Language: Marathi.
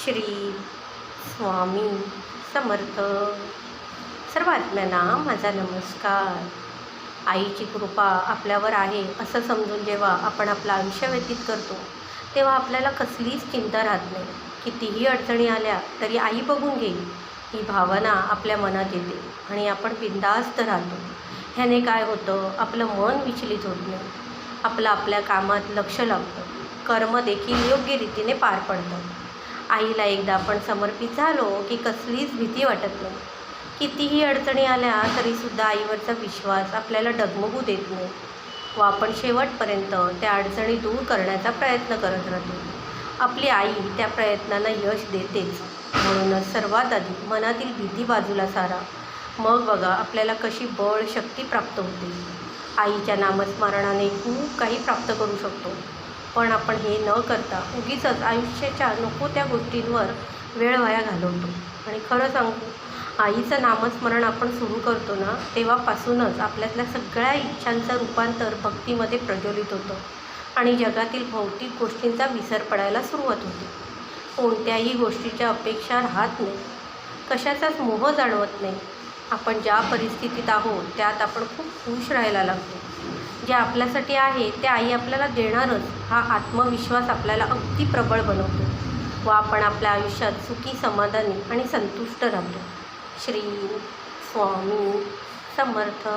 श्री स्वामी समर्थ. सर्व आत्म्यांना माझा नमस्कार. आईची कृपा आपल्यावर आहे असं समजून जेव्हा आपण आपलं आयुष्य व्यतीत करतो तेव्हा आपल्याला कसलीच चिंता राहत नाही. कितीही अडचणी आल्या तरी आई बघून घेईल ही भावना आपल्या मनात येते आणि आपण बिनधास्त राहतो. ह्याने काय होतं, आपलं मन विचलित होत नाही, आपलं आपल्या कामात लक्ष लागतं, कर्म देखील योग्य रीतीने पार पडतं. आईला एकदा आपण समर्पित झालो की कसलीच भीती वाटत नाही. कितीही अडचणी आल्या तरीसुद्धा आईवरचा विश्वास आपल्याला डगमगू देत नाही व आपण शेवटपर्यंत त्या अडचणी दूर करण्याचा प्रयत्न करत राहतो. आपली आई त्या प्रयत्नांना यश देतेच. म्हणूनच सर्वात आधी मनातील भीती बाजूला सारा, मग बघा आपल्याला कशी बळ शक्ती प्राप्त होते. आईच्या नामस्मरणाने खूप काही प्राप्त करू शकतो, पण आपण हे न करता उगीचच आयुष्याच्या नको त्या गोष्टींवर वेळ वाया घालवतो. आणि खरं सांगू, आईचं नामस्मरण आपण सुरू करतो ना तेव्हापासूनच आपल्यातल्या सगळ्या इच्छांचं रूपांतर भक्तीमध्ये प्रज्वलित होतं आणि जगातील भौतिक गोष्टींचा विसर पडायला सुरुवात होते. कोणत्याही गोष्टीच्या अपेक्षा राहत नाही, कशाचाच मोह जाणवत नाही. आपण ज्या परिस्थितीत आहोत त्यात आपण खूप खुश राहायला लागतो. जे आपल्यासाठी आहे ते आई आपल्याला देणारच हा आत्मविश्वास आपल्याला अगदी प्रबळ बनवतो व आपण आपल्या आयुष्यात सुखी, समाधानी आणि संतुष्ट राहतो. श्री स्वामी समर्थ.